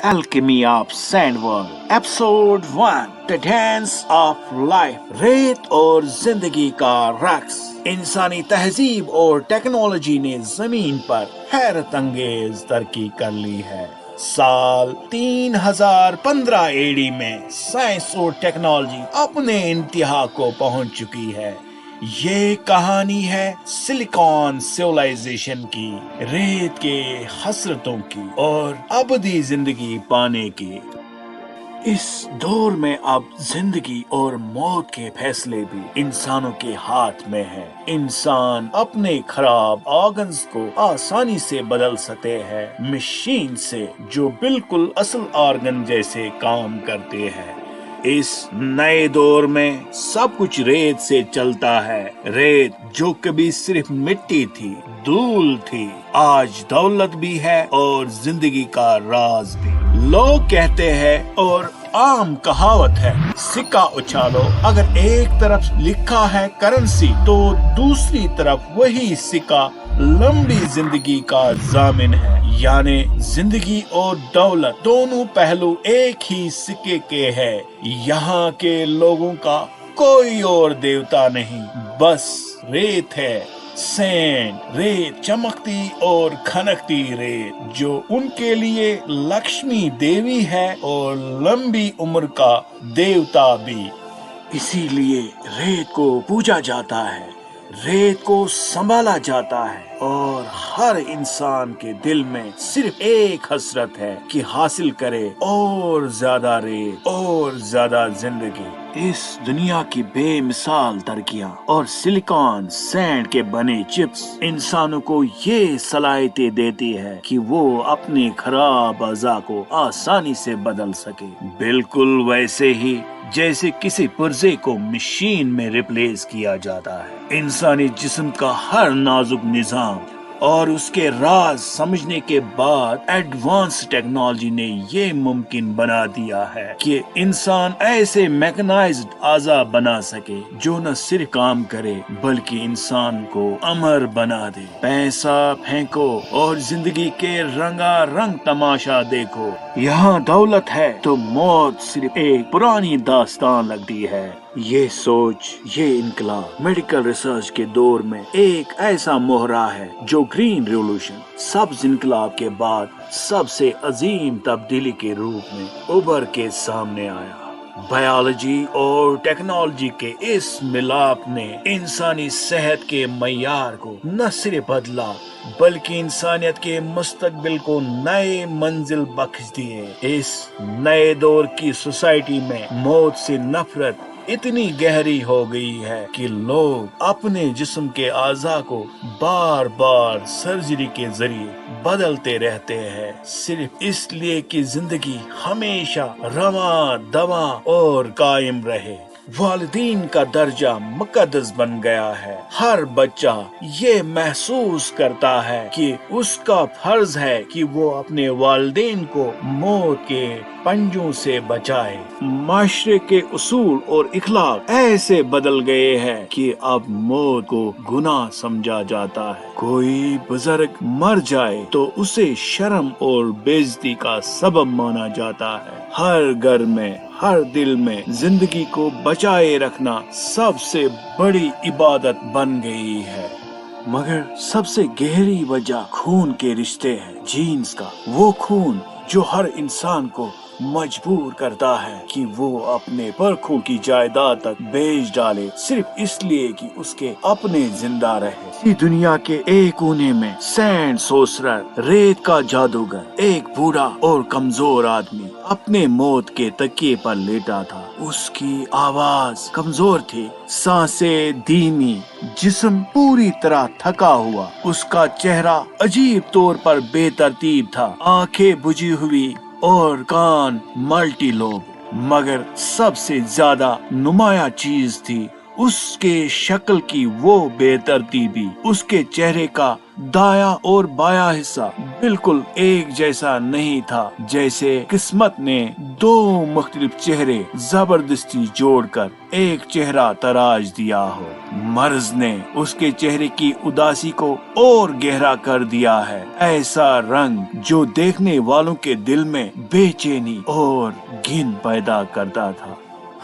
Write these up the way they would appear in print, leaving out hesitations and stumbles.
Alchemy of Sand World, Episode 1, The Dance of Life, रेत और जिंदगी का रक्स। इंसानी तहजीब और टेक्नोलॉजी ने जमीन पर हैरत अंगेज तरक्की कर ली है। साल 3015 एडी में साइंस और टेक्नोलॉजी अपने इंतहा को पहुंच चुकी है। ये कहानी है सिलिकॉन सिविलाइजेशन की, रेत के हसरतों की और अबदी जिंदगी पाने की। इस दौर में अब जिंदगी और मौत के फैसले भी इंसानों के हाथ में है। इंसान अपने खराब ऑर्गन्स को आसानी से बदल सकते हैं मशीन से जो बिल्कुल असल ऑर्गन जैसे काम करते हैं। इस नए दौर में सब कुछ रेत से चलता है। रेत जो कभी सिर्फ मिट्टी थी, धूल थी, आज दौलत भी है और जिंदगी का राज भी। लोग कहते हैं और आम कहावत है, सिक्का उछालो। अगर एक तरफ लिखा है करेंसी तो दूसरी तरफ वही सिक्का लंबी जिंदगी का जामिन है। यानी जिंदगी और दौलत दोनों पहलू एक ही सिक्के के हैं। यहाँ के लोगों का कोई और देवता नहीं, बस रेत है। सैंड, रेत, चमकती और खनकती रेत जो उनके लिए लक्ष्मी देवी है और लंबी उम्र का देवता भी। इसीलिए रेत को पूजा जाता है, रेत को संभाला जाता है और हर इंसान के दिल में सिर्फ एक हसरत है कि हासिल करे और ज्यादा रेत और ज्यादा जिंदगी। इस दुनिया की बेमिसाल तरक्कियां और सिलिकॉन सैंड के बने चिप्स इंसानों को ये सलाहियतें देती है कि वो अपने खराब अज़ा को आसानी से बदल सके। बिल्कुल वैसे ही जैसे किसी पुर्जे को मशीन में रिप्लेस किया जाता है। इंसानी जिस्म का हर नाजुक निजाम और उसके राज समझने के बाद एडवांस टेक्नोलॉजी ने ये मुमकिन बना दिया है कि इंसान ऐसे मैकेनाइज्ड आज़ा बना सके जो न सिर्फ काम करे बल्कि इंसान को अमर बना दे। पैसा फेंको और जिंदगी के रंगारंग तमाशा देखो। यहाँ दौलत है तो मौत सिर्फ एक पुरानी दास्तान लगती है। ये सोच, ये इनकलाब मेडिकल रिसर्च के दौर में एक ऐसा मोहरा है जो ग्रीन रिवॉल्यूशन सब्ज इनकलाब के बाद सबसे अजीम तब्दीली के रूप में उभर के सामने आया। बायोलॉजी और टेक्नोलॉजी के इस मिलाप ने इंसानी सेहत के मयार को न सिर्फ बदला बल्कि इंसानियत के मुस्तकबिल को नए मंजिल बख्श दिए। इस नए दौर की सोसाइटी में मौत से नफरत इतनी गहरी हो गई है कि लोग अपने जिस्म के आज़ा को बार बार सर्जरी के जरिए बदलते रहते हैं, सिर्फ इसलिए कि जिंदगी हमेशा रवां दवा और कायम रहे। वालिदीन का दर्जा मुकद्दस बन गया है। हर बच्चा ये महसूस करता है कि उसका फर्ज है कि वो अपने वालिदैन को मौत के पंजों से बचाए। माशरे के उसूल और इखलाक ऐसे बदल गए हैं कि अब मौत को गुनाह समझा जाता है। कोई बुजुर्ग मर जाए तो उसे शर्म और बेइज्जती का सबब माना जाता है। हर घर में, हर दिल में जिंदगी को बचाए रखना सबसे बड़ी इबादत बन गई है। मगर सबसे गहरी वजह खून के रिश्ते है, जीन्स का वो खून जो हर इंसान को मजबूर करता है कि वो अपने परखों की जायदाद तक बेच डाले सिर्फ इसलिए कि उसके अपने जिंदा रहे। इसी दुनिया के एक कोने में सैंड सोसरर, रेत का जादूगर, एक बूढ़ा और कमजोर आदमी अपने मौत के तकिए पर लेटा था। उसकी आवाज कमजोर थी, सांसें धीमी, जिस्म पूरी तरह थका हुआ। उसका चेहरा अजीब तौर पर बेतरतीब था, आंखें बुझी हुई और कान मल्टी लोब। मगर सबसे ज्यादा नुमाया चीज थी उसके शक्ल की वो बेतरतीबी, उसके चेहरे का दाया और बाया हिस्सा बिल्कुल एक जैसा नहीं था, जैसे किस्मत ने दो मुख्तलिफ चेहरे जबरदस्ती जोड़कर एक चेहरा तराश दिया हो। मर्ज ने उसके चेहरे की उदासी को और गहरा कर दिया है, ऐसा रंग जो देखने वालों के दिल में बेचैनी और घिन पैदा करता था।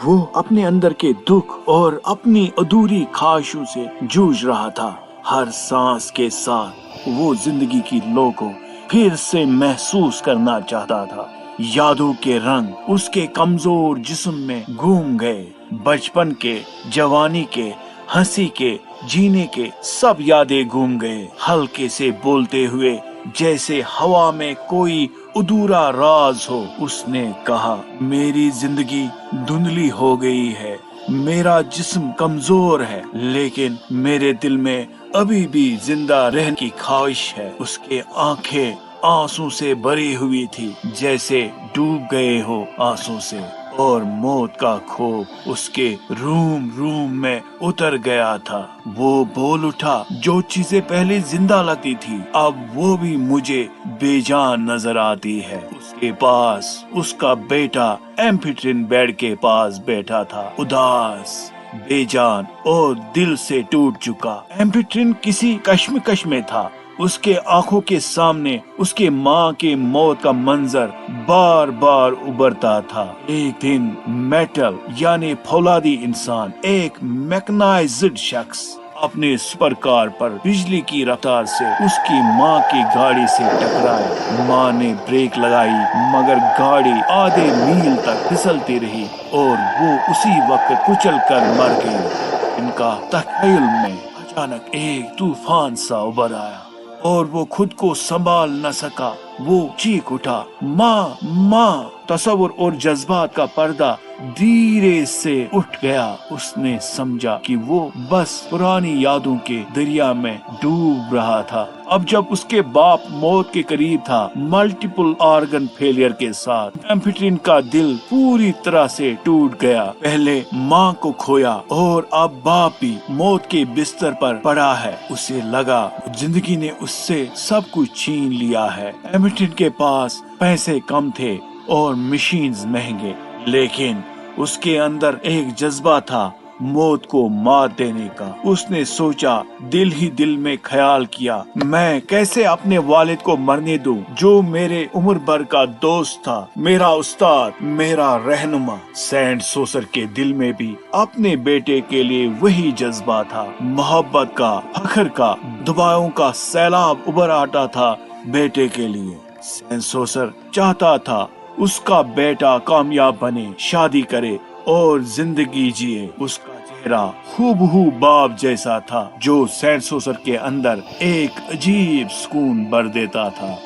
वो अपने अंदर के दुख और अपनी अधूरी ख्वाहिशों से जूझ रहा था। हर सांस के साथ वो जिंदगी की लो को फिर से महसूस करना चाहता था। यादों के रंग उसके कमजोर जिस्म में घूम गए। बचपन के, जवानी के, हंसी के, जीने के सब यादें घूम गए। हल्के से बोलते हुए जैसे हवा में कोई अधूरा राज हो, उसने कहा, मेरी जिंदगी धुंधली हो गई है, मेरा जिस्म कमजोर है, लेकिन मेरे दिल में अभी भी जिंदा रहने की ख्वाहिश है। उसके आंखें आंसू से भरी हुई थी, जैसे डूब गए हो आंसू से, और मौत का खौफ उसके रूम रूम में उतर गया था। वो बोल उठा, जो चीजें पहले जिंदा लगती थी अब वो भी मुझे बेजान नजर आती है। उसके पास उसका बेटा एम्फिट्रिन बेड के पास बैठा था, उदास, बेजान और दिल से टूट चुका। एम्फिट्रिन किसी कश्मकश में था। उसके आंखों के सामने उसके माँ के मौत का मंजर बार बार उभरता था। एक दिन मेटल यानी फौलादी इंसान, एक मैकेनाइज्ड शख्स अपने सुपर कार पर बिजली की रफ्तार से उसकी माँ की गाड़ी से टकराया। माँ ने ब्रेक लगाई, मगर गाड़ी आधे मील तक फिसलती रही और वो उसी वक्त कुचल कर मर गई। इनका तख़य्युल में अचानक एक तूफान सा उभर आया और वो खुद को संभाल न सका। वो चीख उठा, माँ माँ। तसव्वुर और जज्बात का पर्दा धीरे से उठ गया। उसने समझा कि वो बस पुरानी यादों के दरिया में डूब रहा था। अब जब उसके बाप मौत के करीब था, मल्टीपल ऑर्गन फेलियर के साथ, एम्फिट्रिन का दिल पूरी तरह से टूट गया। पहले माँ को खोया और अब बाप भी मौत के बिस्तर पर पड़ा है। उसे लगा जिंदगी ने उससे सब कुछ छीन लिया है। एम्फिट्रिन के पास पैसे कम थे और मशीन्स महंगे, लेकिन उसके अंदर एक जज्बा था मौत को मात देने का। उसने सोचा, दिल ही दिल में ख्याल किया, मैं कैसे अपने वालिद को मरने दूं, जो मेरे उम्र भर का दोस्त था, मेरा उस्ताद, मेरा रहनुमा। सेंट सोसर के दिल में भी अपने बेटे के लिए वही जज्बा था, मोहब्बत का, फख्र का, दुआओं का सैलाब उभर आता था बेटे के लिए। सेंट सोसर चाहता था उसका बेटा कामयाब बने, शादी करे और जिंदगी जिए। उसका चेहरा हूबहू बाप जैसा था, जो सेंट सोसर के अंदर एक अजीब सुकून भर देता था।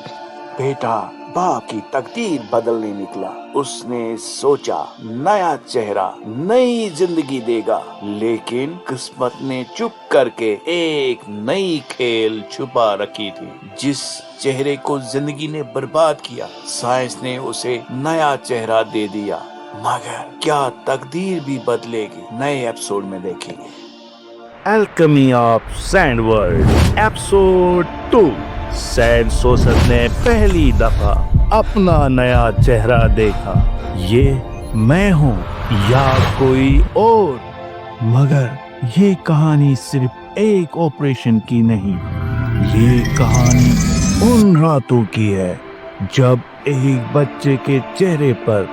बेटा बाप की तकदीर बदलने निकला। उसने सोचा नया चेहरा नई जिंदगी देगा, लेकिन किस्मत ने चुप करके एक नई खेल छुपा रखी थी। जिस चेहरे को जिंदगी ने बर्बाद किया, साइंस ने उसे नया चेहरा दे दिया। मगर क्या तकदीर भी बदलेगी? नए एपिसोड में देखेंगे। Alchemy of Sandworld episode 2। Saint sorcerer ने पहली दफा अपना नया चेहरा देखा। ये मैं हूँ या कोई और? मगर ये कहानी सिर्फ एक ऑपरेशन की नहीं, ये कहानी उन रातों की है जब एक बच्चे के चेहरे पर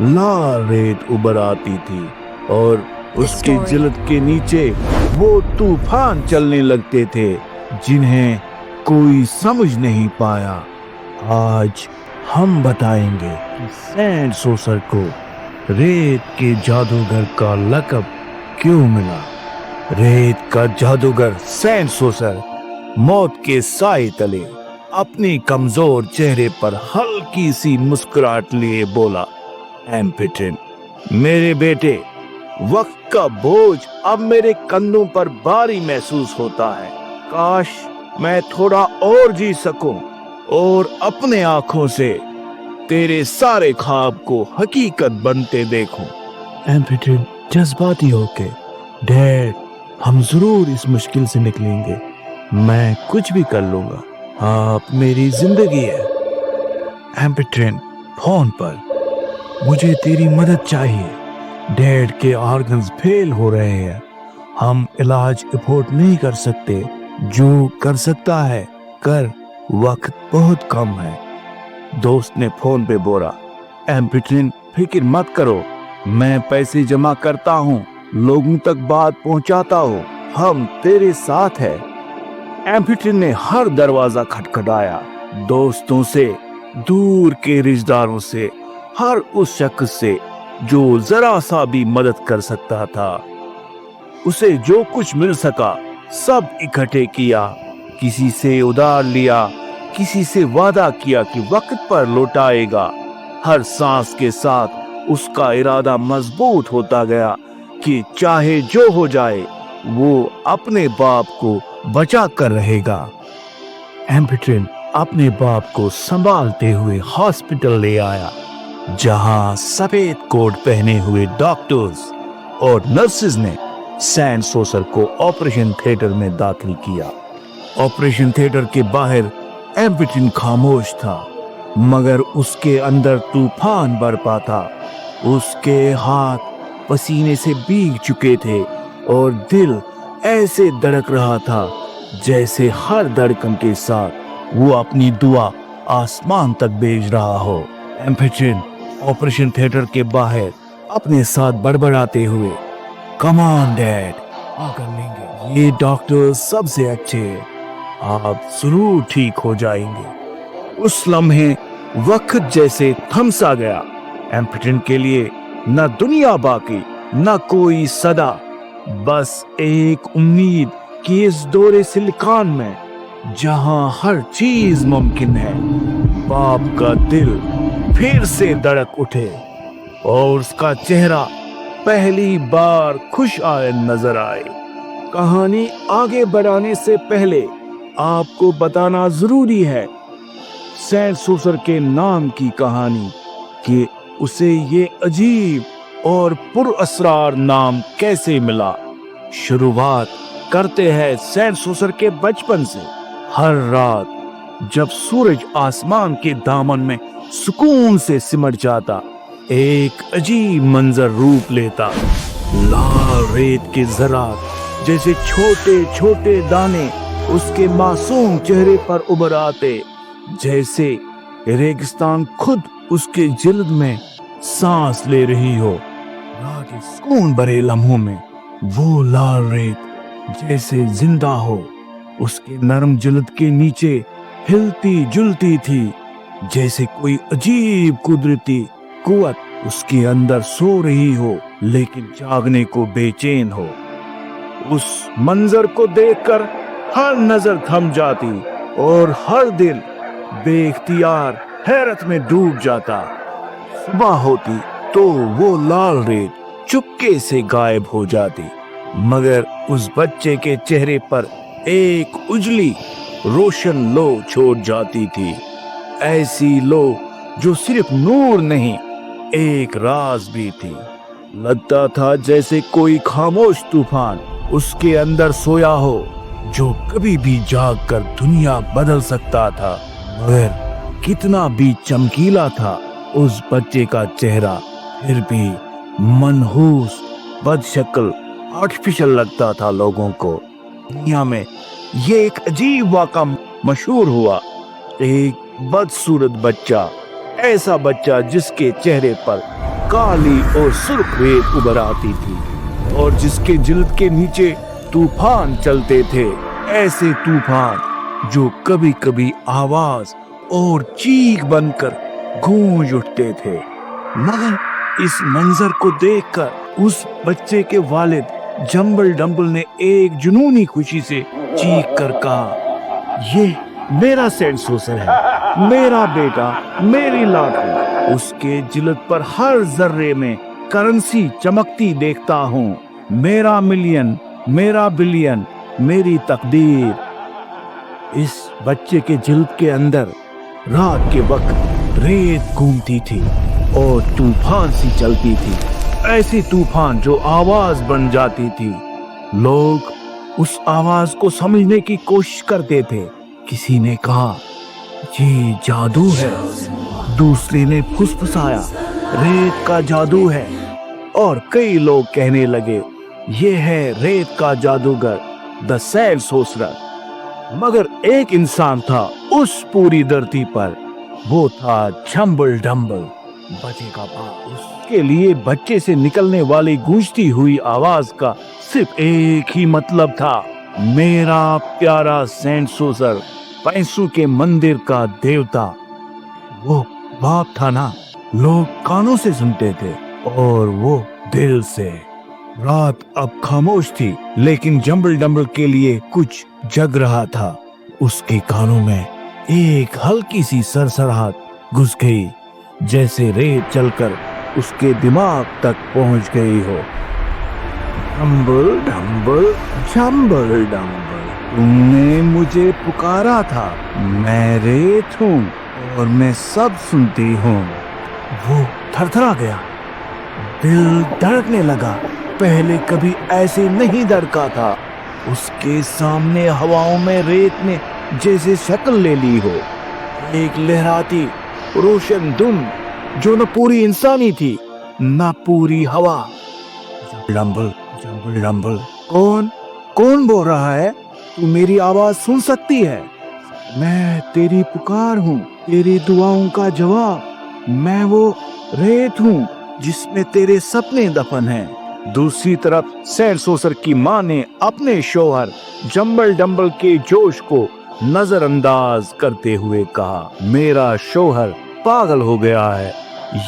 लाल रेत उभर आती थी और उसके जिल्द के नीचे वो तूफान चलने लगते थे जिन्हें कोई समझ नहीं पाया। आज हम बताएंगे कि सेंट सोसर को रेत के जादूगर का लक़ब क्यों मिला। रेत का जादूगर सेंट सोसर मौत के साए तले अपने कमजोर चेहरे पर हल्की सी मुस्कुराहट लिए बोला, एम्फिट्रिन, मेरे बेटे, वक्त का बोझ अब मेरे कंधों पर भारी महसूस होता है। काश मैं थोड़ा और जी सकूं और अपने आंखों से तेरे सारे ख्वाब को हकीकत बनते देखूं। एम्फिट्रिन जज्बाती होके डैड, हम जरूर इस मुश्किल से निकलेंगे। मैं कुछ भी कर लूंगा। आप मेरी जिंदगी है। एम्पिट्रिन फोन पर, मुझे तेरी मदद चाहिए। डैड के ऑर्गन्स फेल हो रहे हैं। हम इलाज अफोर्ड नहीं कर सकते। जो कर सकता है कर, वक्त बहुत कम है। दोस्त ने फोन पे बोला, एम्पिट्रिन फिक्र मत करो, मैं पैसे जमा करता हूँ, लोगों तक बात पहुँचाता हूँ, हम तेरे साथ है। एम्पिट्रिन ने हर दरवाजा खटखटाया, दोस्तों से, दूर के रिश्तेदारों से, हर उस शख्स से जो जरा सा भी मदद कर सकता था। उसे जो कुछ मिल सका सब इकट्ठे किया। किसी से उधार लिया, किसी से वादा किया कि वक्त पर लौटाएगा। हर सांस के साथ उसका इरादा मजबूत होता गया कि चाहे जो हो जाए वो अपने बाप को बचा कर रहेगा। एम्पिट्रिन अपने बाप को संभालते हुए हॉस्पिटल ले आया, जहां सफेद कोट पहने हुए डॉक्टर्स और नर्सेज ने सैंड सोसर को ऑपरेशन थिएटर में दाखिल किया। ऑपरेशन थिएटर के बाहर एम्पिट्रिन खामोश था, मगर उसके अंदर तूफान बरपा था। उसके हाथ पसीने से भीग चुके थे और दिल ऐसे धड़क रहा था जैसे हर धड़कन के साथ वो अपनी दुआ आसमान तक भेज रहा हो। एम्पिट्रिन ऑपरेशन थिएटर के बाहर अपने साथ बड़बड़ाते हुए, कम ऑन डैड, कर लेंगे, ये डॉक्टर सबसे अच्छे हैं, आप जरूर ठीक हो जाएंगे। उस लम्हे वक्त जैसे थमसा गया। एम्पिट्रिन के लिए न दुनिया बाकी, न कोई सदा, बस एक उम्मीद कि इस दौरे सिलिकॉन में जहां हर चीज मुमकिन है, बाप का दिल फिर से धड़क उठे और उसका चेहरा पहली बार खुश आए नजर आए। कहानी आगे बढ़ाने से पहले आपको बताना जरूरी है सैंड सोसर के नाम की कहानी, कि उसे ये अजीब और पुरअसरार नाम कैसे मिला। शुरुआत करते हैं सैंड सोसर के बचपन से। हर रात जब सूरज आसमान के दामन में सुकून से सिमट जाता, एक अजीब मंजर रूप लेता। लाल रेत के ज़रात जैसे छोटे छोटे दाने उसके मासूम चेहरे पर उभर आते, जैसे रेगिस्तान खुद उसके जिल्द में सांस ले रही हो। रात के सुकून भरे लम्हों में वो लाल रेत जैसे जिंदा हो, उसके नरम जिल्द के नीचे हिलती जुलती थी, जैसे कोई अजीब कुदरती कुव्वत उसके अंदर सो रही हो लेकिन जागने को बेचैन हो। उस मंजर को देखकर हर नजर थम जाती और हर दिल बेख्तियार हैरत में डूब जाता। सुबह होती तो वो लाल रेत चुपके से गायब हो जाती, मगर उस बच्चे के चेहरे पर एक उजली रोशन लो छोड़ जाती थी। ऐसी लो जो सिर्फ नूर नहीं, एक राज भी थी। लगता था जैसे कोई खामोश तूफान उसके अंदर सोया हो, जो कभी भी जाग कर दुनिया बदल सकता था। मगर कितना भी चमकीला था उस बच्चे का चेहरा, फिर भी मनहूस, बदशक्ल, आर्टिफिशियल लगता था लोगों को। दुनिया में ये एक अजीब वाक़ा मशहूर हुआ। एक बदसूरत बच्चा, ऐसा बच्चा जिसके चेहरे पर काली और सुर्ख रेत उभर आती थी और जिसके जिल्द के नीचे तूफान चलते थे, ऐसे तूफान जो कभी कभी आवाज और चीख बनकर गूंज उठते थे। मगर इस मंजर को देखकर उस बच्चे के वालिद जंबल डंबल ने एक जुनूनी खुशी से चीख कर कहा, ये मेरा सैंड सोसर है, मेरा बेटा, मेरी लाडली। उसके जिल्द पर हर जर्रे में करेंसी चमकती देखता हूँ। मेरा मिलियन, मेरा बिलियन, मेरी तकदीर। इस बच्चे के जिल्द के अंदर रात के वक्त रेत घूमती थी और तूफान सी चलती थी, ऐसी तूफान जो आवाज बन जाती थी लोग उस आवाज को समझने की कोशिश करते थे। किसी ने कहा ये जादू है, दूसरे ने फुसफुसाया रेत का जादू है, और कई लोग कहने लगे ये है रेत का जादूगर द सैंड सोर्सरर। मगर एक इंसान था उस पूरी धरती पर, वो था जंबल डंबल, बचेगा बाप। उसके लिए बच्चे से निकलने वाली गूंजती हुई आवाज का सिर्फ एक ही मतलब था, मेरा प्यारा सैंड सोर्सरर, पैसों के मंदिर का देवता। वो बाप था ना, लोग कानों से सुनते थे और वो दिल से। रात अब खामोश थी, लेकिन जंबल डंबल के लिए कुछ जग रहा था। उसके कानों में एक हल्की सी सरसराहट घुस गई, जैसे रेत चलकर उसके दिमाग तक पहुंच गई हो। डंबल डंबल, जंबल डंबल, तुमने मुझे पुकारा था, मैं रेत हूँ और मैं सब सुनती हूँ। वो थरथरा गया, दिल धड़कने लगा। पहले कभी ऐसे नहीं धड़का था। उसके सामने हवाओं में रेत ने जैसे शक्ल ले ली हो, एक लहराती रोशन धुन जो न पूरी इंसानी थी न पूरी हवा। डंबल जंबल डंबल, कौन बोल रहा है? तू मेरी आवाज सुन सकती है? मैं तेरी पुकार हूँ, तेरी दुआओं का जवाब। मैं वो रेत हूँ जिसमें तेरे सपने दफन हैं। दूसरी तरफ सैंड सोर्सरर की माँ ने अपने शौहर जंबल डंबल के जोश को नजरअंदाज करते हुए कहा, मेरा शौहर पागल हो गया है,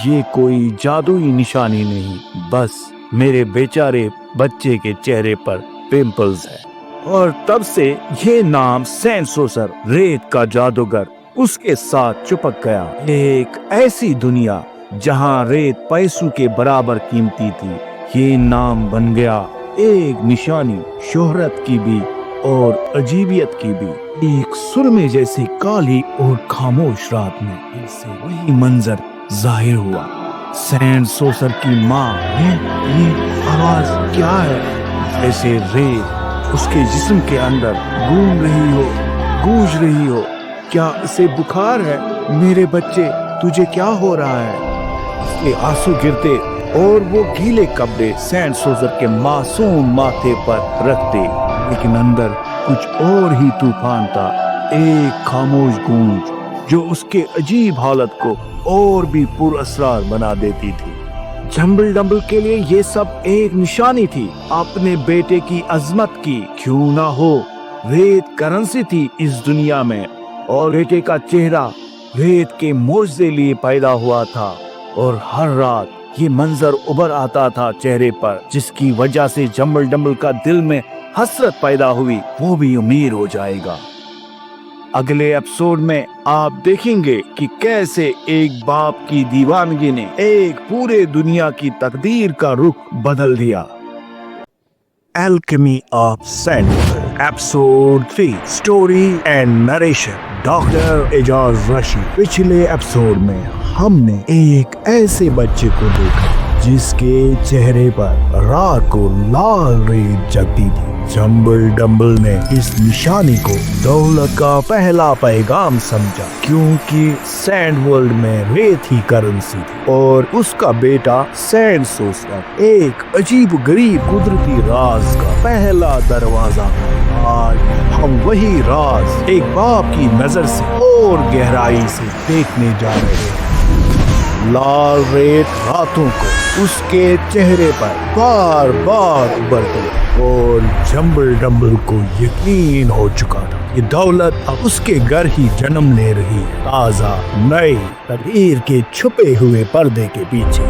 ये कोई जादुई निशानी नहीं, बस मेरे बेचारे बच्चे के चेहरे पर पिंपल्स है। और तब से ये नाम सैंड सोर्सरर, रेत का जादूगर, उसके साथ चिपक गया। एक ऐसी दुनिया जहाँ रेत पैसों के बराबर कीमती थी, ये नाम बन गया एक निशानी, शोहरत की भी और अजीबियत की भी। एक सुरमे जैसी काली और खामोश रात में इससे वही मंजर जाहिर हुआ। सैंड सोर्सरर की माँ, ये आवाज क्या है? जैसे रेत उसके जिस्म के अंदर घूम रही हो, गूंज रही हो। क्या इसे बुखार है? मेरे बच्चे, तुझे क्या हो रहा है? उसके आंसू गिरते और वो गीले कपड़े सैंड सोर्सरर के मासूम माथे पर रखते, लेकिन अंदर कुछ और ही तूफान था। एक खामोश गूंज जो उसके अजीब हालत को और भी पुरअसरार बना देती थी। जंबल डंबल के लिए ये सब एक निशानी थी, अपने बेटे की अजमत की। क्यों ना हो, रेत करेंसी थी इस दुनिया में, और बेटे का चेहरा रेत के मोर्जे लिए पैदा हुआ था। और हर रात ये मंजर उभर आता था चेहरे पर, जिसकी वजह से जंबल डंबल का दिल में हसरत पैदा हुई, वो भी अमीर हो जाएगा। अगले एपिसोड में आप देखेंगे कि कैसे एक बाप की दीवानगी ने एक पूरे दुनिया की तकदीर का रुख बदल दिया। Alchemy of Sandworld, Episode 3, Story and Narration, doctor Ejaz Rashid. पिछले एपिसोड में हमने एक ऐसे बच्चे को देखा जिसके चेहरे पर रात को लाल रेत जगती थी। जंबल डंबल ने इस निशानी को दौलत का पहला पैगाम समझा, क्योंकि सैंड वर्ल्ड में रेत ही करेंसी थी और उसका बेटा सैंड सोर्सरर एक अजीब गरीब कुदरती राज का पहला दरवाजा। आज हम वही राज एक बाप की नजर से और गहराई से देखने जा रहे हैं। लाल रेत रातों को उसके चेहरे पर बार बार उभरती और जंबल डंबल को यकीन हो चुका था कि दौलत अब उसके घर ही जन्म ले रही है, ताजा नई तकदीर के छुपे हुए पर्दे के पीछे।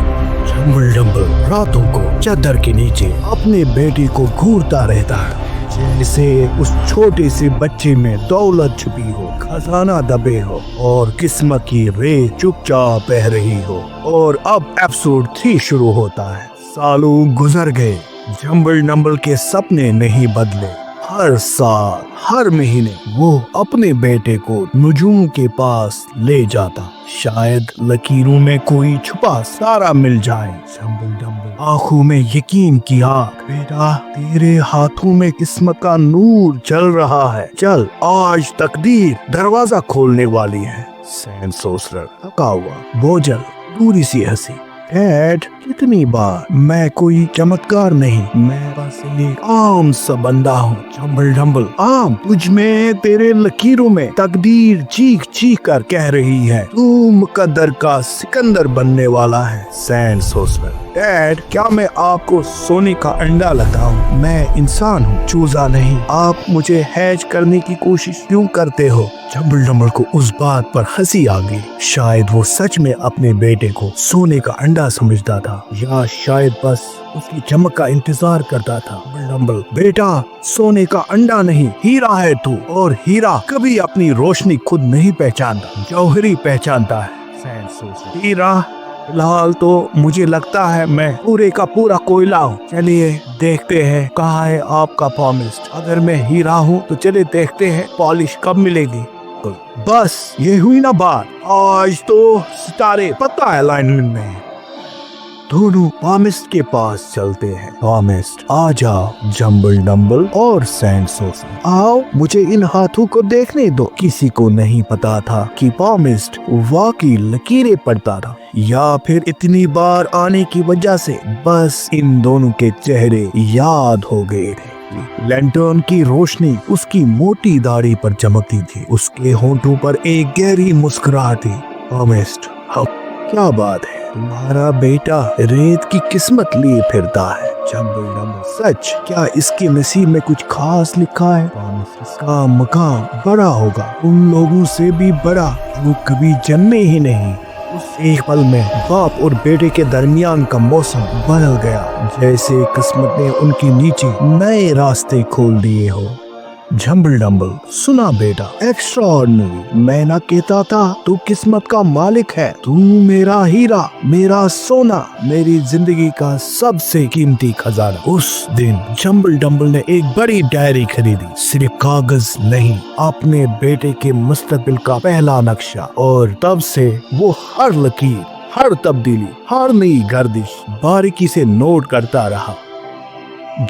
जंबल डंबल रातों को चादर के नीचे अपने बेटे को घूरता रहता है, जैसे उस छोटे से बच्चे में दौलत छुपी हो, खजाना दबे हो और किस्मत की रेत चुपचाप बह रही हो। और अब एपिसोड 3 शुरू होता है। सालों गुजर गए, जंबल डंबल के सपने नहीं बदले। हर साल हर महीने वो अपने बेटे को नुजूम के पास ले जाता, शायद लकीरों में कोई छुपा सारा मिल जाए। जंबल डंबल आंखों में यकीन की आग। बेटा, तेरे हाथों में किस्मत का नूर जल रहा है। चल, आज तकदीर दरवाजा खोलने वाली है। सैंड सोर्सरर थका हुआ, बोझल, दूरी सी हंसी। डैड, कितनी बार? मैं कोई चमत्कार नहीं, मैं बस एक आम सा बंदा हूँ। जम्बल डम्बल, आम? तुझ में, तेरे लकीरों में तकदीर चीख चीख कर कह रही है तू मुकद्दर का सिकंदर बनने वाला है। सैंड सोर्सरर, डैड, क्या मैं आपको सोने का अंडा लगता हूँ? मैं इंसान हूँ, चूजा नहीं। आप मुझे हैज करने की कोशिश क्यों करते हो? जम्बल डम्बल को उस बात पर हंसी आ गई। शायद वो सच में अपने बेटे को सोने का अंडा समझता था, या शायद बस उसकी चमक का इंतजार करता था। डम्बल, बेटा, सोने का अंडा नहीं, हीरा है तू, और हीरा कभी अपनी रोशनी खुद नहीं पहचानता, जौहरी पहचानता है। सैंड सोर्सरर, हीरा? फिलहाल तो मुझे लगता है मैं पूरे का पूरा कोयला हूँ। चलिए देखते हैं कहाँ है आपका प्रॉमिस्ड। अगर मैं हीरा हूँ तो चले देखते हैं पॉलिश कब मिलेगी। बस ये हुई ना बात, आज तो सितारे पता अलाइनमेंट में। दोनों प्रॉमिस्ड के पास चलते हैं। प्रॉमिस्ड, आ जाओ जम्बल डम्बल और सैंड सोर्सरर, आओ, मुझे इन हाथों को देखने दो। किसी को नहीं पता था कि प्रॉमिस्ड वाकई लकीरें पढ़ता था, या फिर इतनी बार आने की वजह से बस इन दोनों के चेहरे याद हो गए थे। लैंटर्न की रोशनी उसकी मोटी दाढ़ी पर चमकती थी, उसके होंठों पर एक गहरी मुस्कुराहट थी। प्रॉमिस्ड, क्या बात है, तुम्हारा बेटा रेत की किस्मत लिए फिरता है। जम्बल डम्बल, सच? क्या इसके नसीब में कुछ खास लिखा है? इसका मकाम बड़ा होगा, उन लोगों से भी बड़ा जो कभी जन्मे ही नहीं। उस एक पल में बाप और बेटे के दरमियान का मौसम बदल गया, जैसे किस्मत ने उनके नीचे नए रास्ते खोल दिए हो। जम्बल डम्बल, सुना बेटा, एक्स्ट्राऑर्डिनरी। मैं ना कहता था तू किस्मत का मालिक है, तू मेरा हीरा, मेरा सोना, मेरी जिंदगी का सबसे कीमती खजाना। उस दिन जम्बल डम्बल ने एक बड़ी डायरी खरीदी, सिर्फ कागज नहीं, अपने बेटे के मुस्तकबिल का पहला नक्शा। और तब से वो हर लकीर, हर तब्दीली, हर नई गर्दिश बारीकी से नोट करता रहा।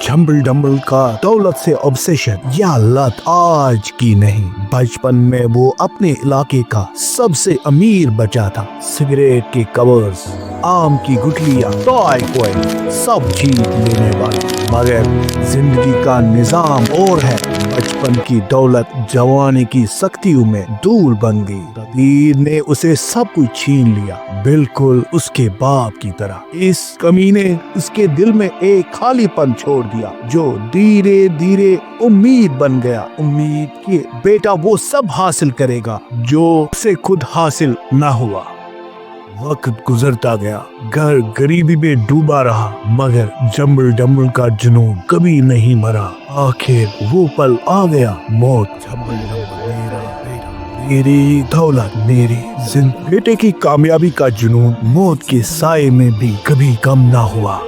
जम्बल डम्बल का दौलत से ऑब्सेशन या लत आज की नहीं, बचपन में वो अपने इलाके का सबसे अमीर बच्चा था। सिगरेट के कवर्स, आम की गुठलियां, टॉय कॉइन, सब जीत लेने वाला। मगर जिंदगी का निजाम और है, बचपन की दौलत जवानी की सख्तियों में धूल बन गई। तकदीर ने उसे सब कुछ छीन लिया, बिल्कुल उसके बाप की तरह। इस कमीने उसके दिल में एक खालीपन छोड़ दिया, जो धीरे धीरे उम्मीद बन गया। उम्मीद कि बेटा वो सब हासिल करेगा जो उसे खुद हासिल न हुआ। वक्त गुजरता गया, घर गरीबी में डूबा रहा, मगर जम्बल डम्बल का जुनून कभी नहीं मरा। आखिर वो पल आ गया, मौत। जम्बल डम्बल, मेरा बेटा, मेरी दौलत, मेरी जिंदगी। बेटे की कामयाबी का जुनून मौत के साए में भी कभी कम ना हुआ।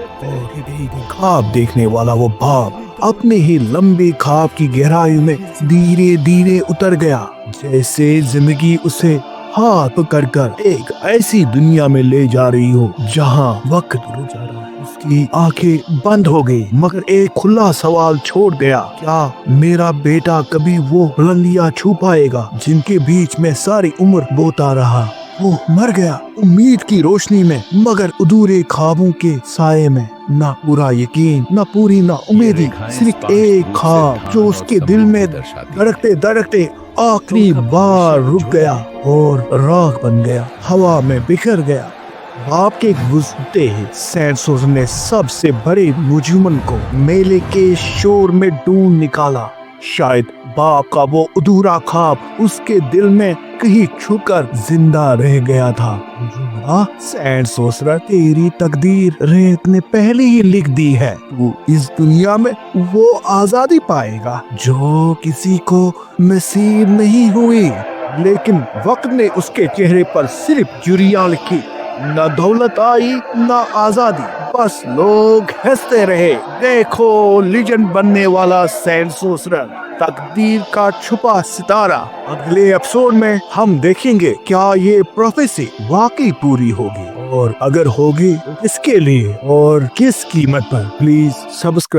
ख्वाब देखने वाला वो बाप अपने ही लंबे ख्वाब की गहराई में धीरे धीरे उतर गया, जैसे जिंदगी उसे हाथ पकड़ कर एक ऐसी दुनिया में ले जा रही हो जहां वक्त रुक जा रहा है। उसकी आंखें बंद हो गई, मगर एक खुला सवाल छोड़ गया, क्या मेरा बेटा कभी वो बुलंदियां छू पाएगा जिनके बीच में सारी उम्र बोता रहा? वो मर गया उम्मीद की रोशनी में, मगर अधूरे ख्वाबों के साए में। ना पूरा यकीन, ना पूरी ना उम्मीदी, सिर्फ एक ख्वाब जो उसके दिल में धड़कते धड़कते आखिरी बार रुक गया और राख बन गया, हवा में बिखर गया। बाप के गुजरते ही सैंड सोर्सरर ने सबसे बड़े मुजरिम को मेले के शोर में ढूंढ निकाला। शायद बाप का वो अधूरा ख्वाब उसके दिल में कहीं छुपकर जिंदा रह गया था। सैंड सोर्सरर, तेरी तकदीर रेत ने पहले ही लिख दी है। तू इस दुनिया में वो आजादी पाएगा जो किसी को नसीब नहीं हुई। लेकिन वक्त ने उसके चेहरे पर सिर्फ जुर्रियां लिखी, न दौलत आई न आजादी, बस लोग हंसते रहे। देखो लीजेंड बनने वाला सैंड सोर्सरर, तकदीर का छुपा सितारा। अगले एपिसोड में हम देखेंगे क्या ये प्रोफेसी वाकई पूरी होगी। اور اگر ہوگی تو کس کے لیے اور کس قیمت پر؟ Please subscribe